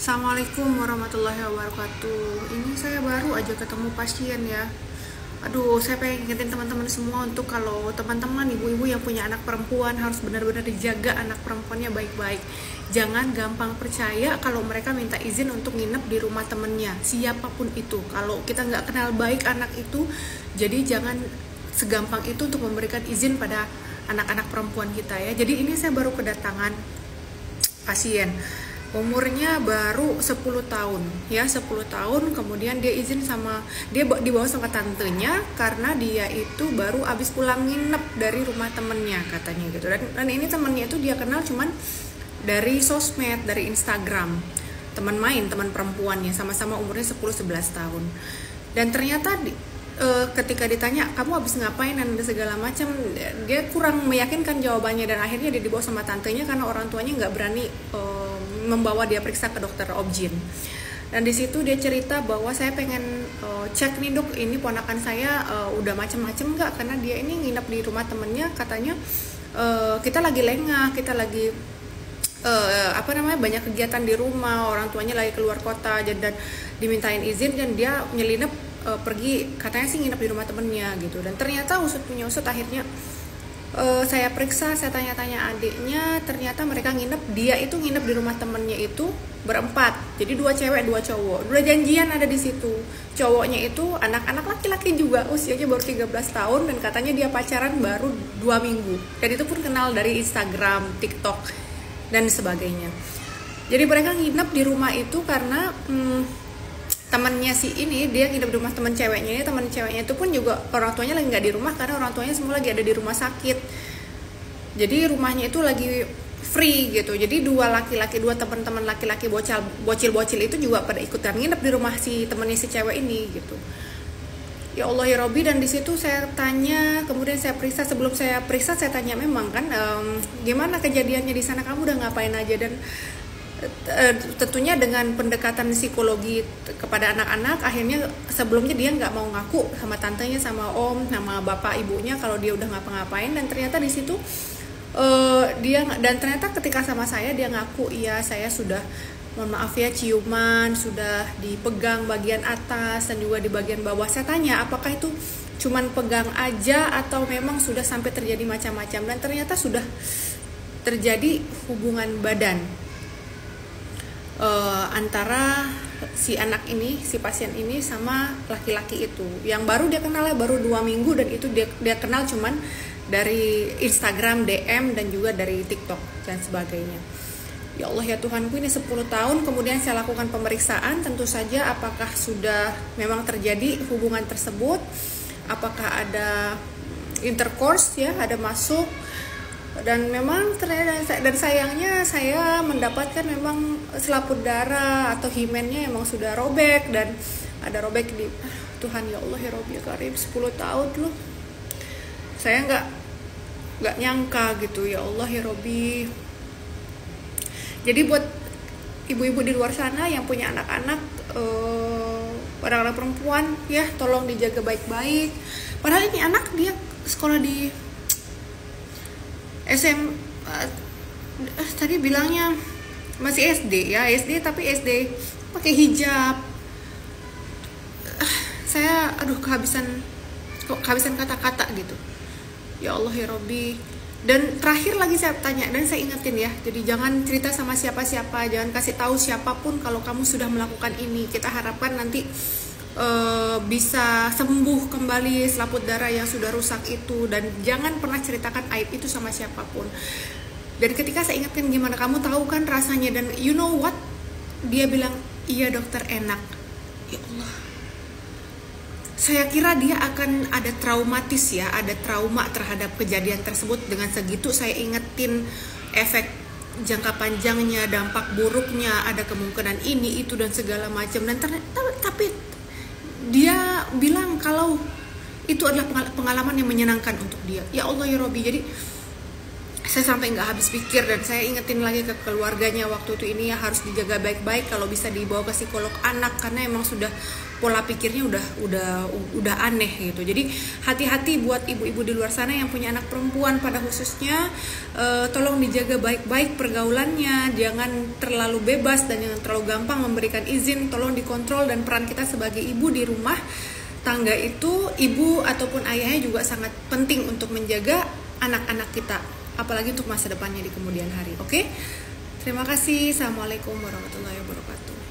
Assalamualaikum warahmatullahi wabarakatuh. Ini saya baru aja ketemu pasien ya. Aduh, saya pengen ingetin teman-teman semua untuk kalau teman-teman ibu-ibu yang punya anak perempuan harus benar-benar dijaga anak perempuannya baik-baik. Jangan gampang percaya kalau mereka minta izin untuk nginep di rumah temennya, siapapun itu. Kalau kita nggak kenal baik anak itu, jadi jangan segampang itu untuk memberikan izin pada anak-anak perempuan kita ya. Jadi ini saya baru kedatangan pasien, umurnya baru 10 tahun ya, 10 tahun. Kemudian dia izin sama, dia dibawa sama tantenya karena dia itu baru abis pulang nginep dari rumah temennya katanya gitu. Dan ini temennya itu dia kenal cuman dari sosmed, dari Instagram, teman main, teman perempuannya, sama-sama umurnya 10-11 tahun. Dan ternyata ketika ditanya kamu habis ngapain dan segala macam, dia kurang meyakinkan jawabannya, dan akhirnya dia dibawa sama tantenya karena orang tuanya nggak berani membawa dia periksa ke dokter obgyn. Dan di situ dia cerita bahwa saya pengen cek nih dok, ini ponakan saya udah macem-macem nggak, karena dia ini nginep di rumah temennya katanya. Kita lagi lengah, kita lagi banyak kegiatan di rumah, orang tuanya lagi keluar kota, dan dimintain izin dan dia nyelinap pergi, katanya sih nginep di rumah temennya gitu. Dan ternyata usut punya usut, akhirnya saya periksa, saya tanya-tanya adiknya, ternyata mereka dia itu nginep di rumah temennya itu berempat, jadi 2 cewek 2 cowok, udah janjian ada di situ. Cowoknya itu anak-anak laki-laki juga, usianya baru 13 tahun, dan katanya dia pacaran baru 2 minggu, dan itu pun kenal dari Instagram, TikTok dan sebagainya. Jadi mereka nginep di rumah itu karena temannya si ini, dia nginep di rumah teman ceweknya ini. Teman ceweknya itu pun juga orang tuanya lagi nggak di rumah karena orang tuanya semua lagi ada di rumah sakit. Jadi rumahnya itu lagi free gitu. Jadi dua teman-teman laki-laki bocil itu juga pada ikutan nginep di rumah si temannya si cewek ini gitu. Ya Allah ya Robi. Dan di situ saya tanya, kemudian saya periksa. Sebelum saya periksa saya tanya memang kan, gimana kejadiannya di sana, kamu udah ngapain aja. Dan tentunya dengan pendekatan psikologi kepada anak-anak, akhirnya sebelumnya dia nggak mau ngaku sama tantenya, sama om, sama bapak ibunya kalau dia udah ngapa-ngapain. Dan ternyata di situ ternyata ketika sama saya dia ngaku, iya saya sudah, mohon maaf ya, ciuman, sudah dipegang bagian atas dan juga di bagian bawah. Saya tanya apakah itu cuman pegang aja atau memang sudah sampai terjadi macam-macam, dan ternyata sudah terjadi hubungan badan antara si anak ini, si pasien ini sama laki-laki itu, yang baru dia kenalnya baru 2 minggu, dan itu dia kenal cuman dari Instagram, DM, dan juga dari TikTok dan sebagainya. Ya Allah ya Tuhanku, ini 10 tahun. Kemudian saya lakukan pemeriksaan, tentu saja apakah sudah memang terjadi hubungan tersebut, apakah ada intercourse ya, ada masuk. Dan memang ternyata, dan sayangnya saya mendapatkan memang selaput darah atau himennya memang sudah robek, dan ada robek di Tuhan ya Allah ya Rabbi ya Karim, 10 tahun loh. Saya nggak nyangka gitu, ya Allah ya Rabbi. Jadi buat ibu-ibu di luar sana yang punya anak-anak, anak-anak perempuan ya, tolong dijaga baik-baik. Padahal ini anak dia sekolah di tadi bilangnya masih SD ya, SD, tapi SD pakai hijab. Saya kehabisan kata-kata gitu. Ya Allah ya Robbi. Dan terakhir lagi saya tanya dan saya ingetin ya, jadi jangan cerita sama siapa-siapa, jangan kasih tahu siapapun kalau kamu sudah melakukan ini. Kita harapkan nanti bisa sembuh kembali selaput darah yang sudah rusak itu, dan jangan pernah ceritakan aib itu sama siapapun. Dan ketika saya ingatkan, gimana kamu tahu kan rasanya, dan you know what, dia bilang iya dokter, enak. Ya Allah, saya kira dia akan ada traumatis ya, ada trauma terhadap kejadian tersebut. Dengan segitu saya ingetin efek jangka panjangnya, dampak buruknya, ada kemungkinan ini itu dan segala macam. Dan tapi dia bilang kalau itu adalah pengalaman yang menyenangkan untuk dia. Ya Allah ya Robbi. Jadi saya sampai nggak habis pikir, dan saya ingetin lagi ke keluarganya waktu itu, ini ya harus dijaga baik-baik, kalau bisa dibawa ke psikolog anak karena emang sudah pola pikirnya udah aneh gitu. Jadi hati-hati buat ibu-ibu di luar sana yang punya anak perempuan pada khususnya, tolong dijaga baik-baik pergaulannya, jangan terlalu bebas dan jangan terlalu gampang memberikan izin, tolong dikontrol. Dan peran kita sebagai ibu di rumah tangga itu, ibu ataupun ayahnya juga sangat penting untuk menjaga anak-anak kita, apalagi untuk masa depannya di kemudian hari. Oke? Terima kasih. Assalamualaikum warahmatullahi wabarakatuh.